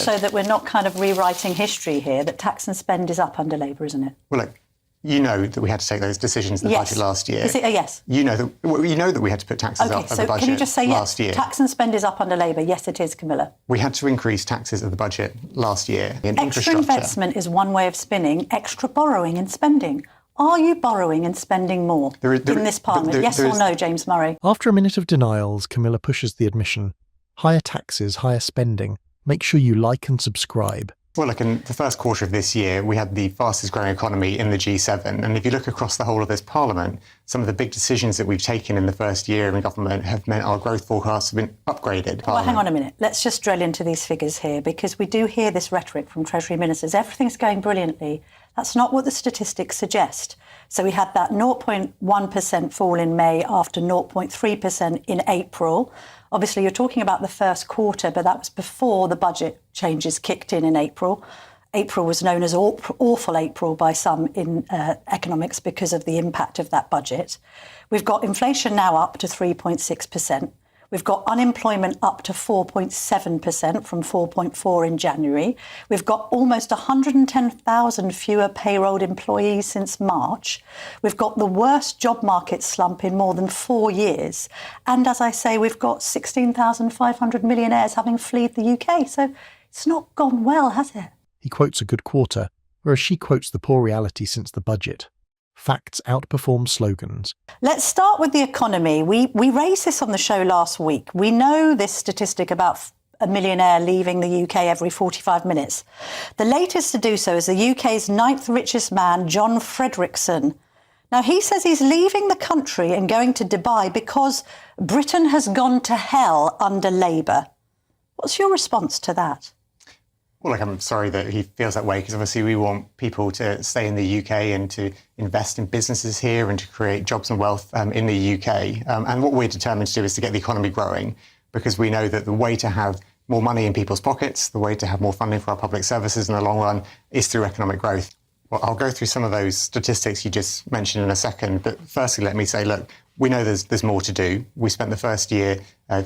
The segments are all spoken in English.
just so that we're not kind of rewriting history here, that tax and spend is up under Labour, isn't it? Well, look, you know that we had to take those decisions in the budget last year. Is it a yes? You know that we had to put taxes up at the budget can you just say last yes? year. Tax and spend is up under Labour. Yes, it is, Camilla. We had to increase taxes at the budget last year in Extra infrastructure. investment is one way of spinning extra borrowing and spending. Are you borrowing and spending more in this Parliament? Yes or no, James Murray? After a minute of denials, Camilla pushes the admission. Higher taxes, higher spending. Make sure you like and subscribe. Well, look, in the first quarter of this year, we had the fastest growing economy in the G7. And if you look across the whole of this Parliament, some of the big decisions that we've taken in the first year in government have meant our growth forecasts have been upgraded. Well, hang on a minute. Let's just drill into these figures here, because we do hear this rhetoric from Treasury ministers. Everything's going brilliantly. That's not what the statistics suggest. So we had that 0.1% fall in May after 0.3% in April. Obviously, you're talking about the first quarter, but that was before the budget changes kicked in April. April was known as awful April by some in economics because of the impact of that budget. We've got inflation now up to 3.6%. We've got unemployment up to 4.7% from 4.4 in January. We've got almost 110,000 fewer payrolled employees since March. We've got the worst job market slump in more than 4 years. And as I say, we've got 16,500 millionaires having fled the UK. So it's not gone well, has it? He quotes a good quarter, whereas she quotes the poor reality since the budget. Facts outperform slogans. Let's start with the economy. We raised this on the show last week. We know this statistic about a millionaire leaving the UK every 45 minutes. The latest to do so is the UK's 9th richest man, John Fredrickson. Now, he says he's leaving the country and going to Dubai because Britain has gone to hell under Labour. What's your response to that? Well, I'm sorry that he feels that way, because obviously we want people to stay in the UK and to invest in businesses here and to create jobs and wealth in the UK. And what we're determined to do is to get the economy growing, because we know that the way to have more money in people's pockets, the way to have more funding for our public services in the long run is through economic growth. Well, I'll go through some of those statistics you just mentioned in a second. But firstly, let me say, look, we know there's more to do. We spent the first year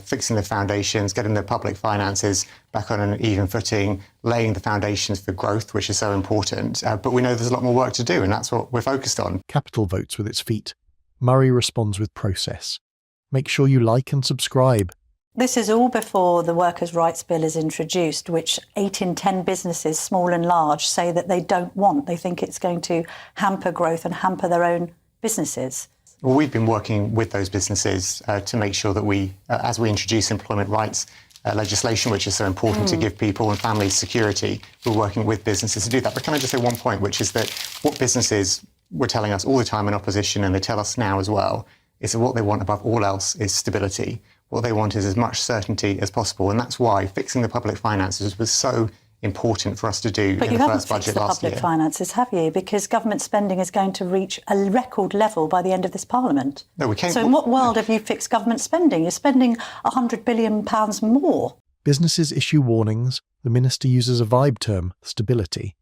fixing the foundations, getting the public finances back on an even footing, laying the foundations for growth, which is so important. But we know there's a lot more work to do, and that's what we're focused on. Capital votes with its feet. Murray responds with process. Make sure you like and subscribe. This is all before the Workers' Rights Bill is introduced, which 8 in 10 businesses, small and large, say that they don't want. They think it's going to hamper growth and hamper their own businesses. Well, we've been working with those businesses to make sure that we, as we introduce employment rights legislation, which is so important to give people and families security, we're working with businesses to do that. But can I just say one point, which is that what businesses were telling us all the time in opposition, and they tell us now as well, is that what they want above all else is stability. What they want is as much certainty as possible. And that's why fixing the public finances was so important for us to do in the first budget last year. But you haven't fixed the public finances, have you? Because government spending is going to reach a record level by the end of this Parliament. No, we can't. So in what world have you fixed government spending? You're spending £100 billion more. Businesses issue warnings. The minister uses a vibe term, stability.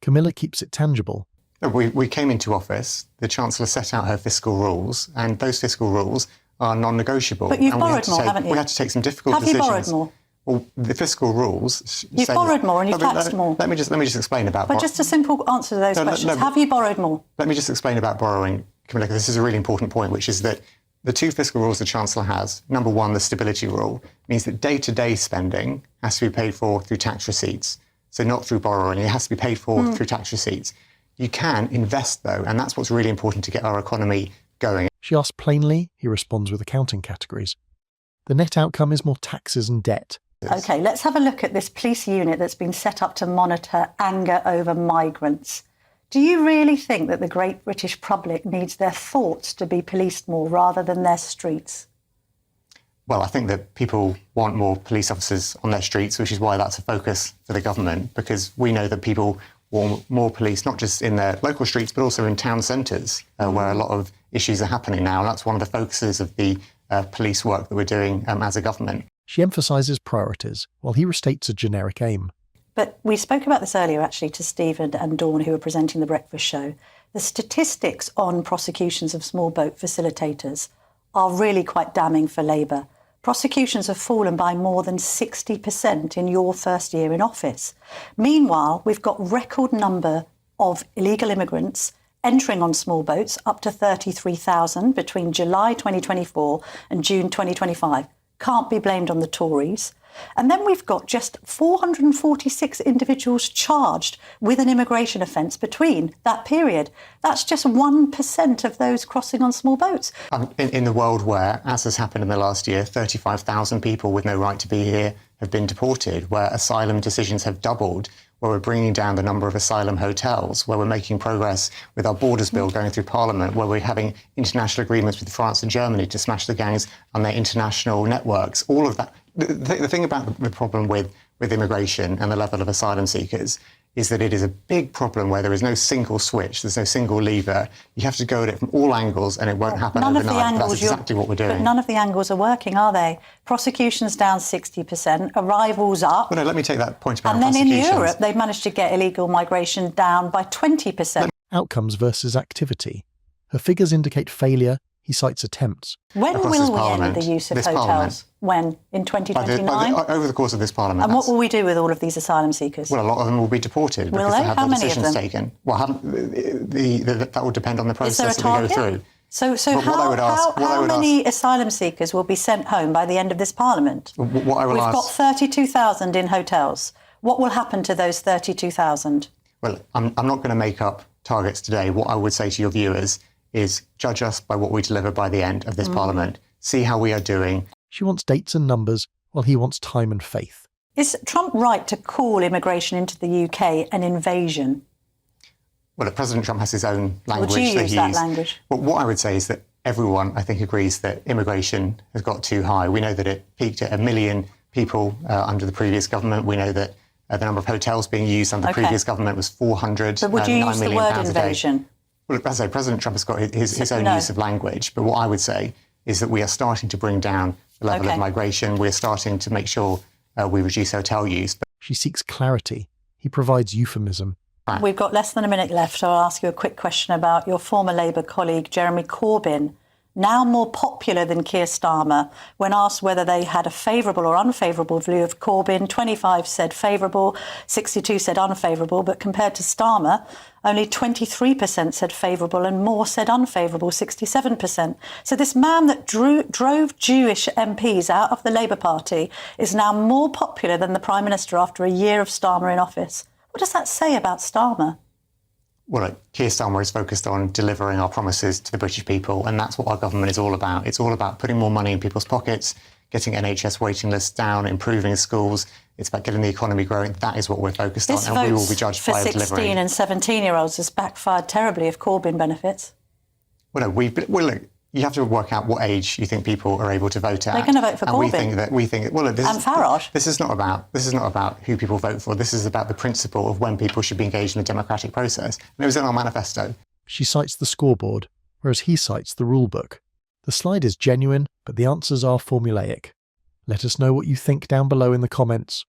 Camilla keeps it tangible. No, we came into office, the Chancellor set out her fiscal rules, and those fiscal rules are non-negotiable. But you've borrowed more, haven't you? We had to take some difficult decisions. Have you borrowed more? Well, the fiscal rules... You've borrowed more and you've taxed more. Let me just explain about... But just a simple answer to those questions. Have you borrowed more? Let me just explain about borrowing, Camilla, because this is a really important point, which is that the 2 fiscal rules the Chancellor has, number 1, the stability rule, means that day-to-day spending has to be paid for through tax receipts. So not through borrowing, it has to be paid for through tax receipts. You can invest, though, and that's what's really important to get our economy going. She asks plainly, he responds with accounting categories. The net outcome is more taxes and debt. OK, let's have a look at this police unit that's been set up to monitor anger over migrants. Do you really think that the great British public needs their thoughts to be policed more rather than their streets? Well, I think that people want more police officers on their streets, which is why that's a focus for the government, because we know that people want more police, not just in their local streets, but also in town centres, where a lot of issues are happening now. And that's one of the focuses of the police work that we're doing as a government. She emphasises priorities, while he restates a generic aim. But we spoke about this earlier, actually, to Stephen and Dawn, who were presenting the breakfast show. The statistics on prosecutions of small boat facilitators are really quite damning for Labour. Prosecutions have fallen by more than 60% in your first year in office. Meanwhile, we've got record number of illegal immigrants entering on small boats, up to 33,000 between July 2024 and June 2025. Can't be blamed on the Tories. And then we've got just 446 individuals charged with an immigration offence between that period. That's just 1% of those crossing on small boats. In the world where, as has happened in the last year, 35,000 people with no right to be here have been deported, where asylum decisions have doubled, where we're bringing down the number of asylum hotels, where we're making progress with our borders bill going through Parliament, where we're having international agreements with France and Germany to smash the gangs on their international networks, all of that. The thing about the problem with immigration and the level of asylum seekers is that it is a big problem where there is no single switch, there's no single lever. You have to go at it from all angles and it won't happen overnight. That's exactly what we're doing. But none of the angles are working, are they? Prosecutions down 60%, arrivals up. Well, no, let me take that point about prosecutions. And then in Europe, they've managed to get illegal migration down by 20%. Outcomes versus activity. Her figures indicate failure. He cites attempts. When will we end the use of hotels? When? In 2029? Over the course of this Parliament. And what will we do with all of these asylum seekers? Well, a lot of them will be deported because they have their decisions taken. Well, that will depend on the process that we go through. So how many asylum seekers will be sent home by the end of this Parliament? We've got 32,000 in hotels. What will happen to those 32,000? Well, I'm not going to make up targets today. What I would say to your viewers is judge us by what we deliver by the end of this Parliament. See how we are doing. She wants dates and numbers, while he wants time and faith. Is Trump right to call immigration into the UK an invasion? Well, President Trump has his own language. Would you use that language? Well, what I would say is that everyone, I think, agrees that immigration has got too high. We know that it peaked at 1 million people under the previous government. We know that the number of hotels being used under the previous government was 400. But would you use the word invasion? Well, as I say, President Trump has got his own use of language. But what I would say is that we are starting to bring down the level of migration. We're starting to make sure we reduce hotel use. She seeks clarity. He provides euphemism. We've got less than a minute left, so I'll ask you a quick question about your former Labour colleague, Jeremy Corbyn, now more popular than Keir Starmer. When asked whether they had a favourable or unfavourable view of Corbyn, 25 said favourable, 62 said unfavourable, but compared to Starmer, only 23% said favourable and more said unfavourable, 67%. So this man that drove Jewish MPs out of the Labour Party is now more popular than the Prime Minister after a year of Starmer in office. What does that say about Starmer? Well, Keir Starmer is focused on delivering our promises to the British people, and that's what our government is all about. It's all about putting more money in people's pockets, getting NHS waiting lists down, improving schools. It's about getting the economy growing. That is what we're focused on, and we will be judged by delivering. For 16 and 17-year-olds has backfired terribly if Corbyn benefits. Well, no, look, you have to work out what age you think people are able to vote at. They're going to vote for Corbyn. We think that and Farage. This is not about who people vote for. This is about the principle of when people should be engaged in the democratic process. And it was in our manifesto. She cites the scoreboard, whereas he cites the rule book. The slide is genuine, but the answers are formulaic. Let us know what you think down below in the comments.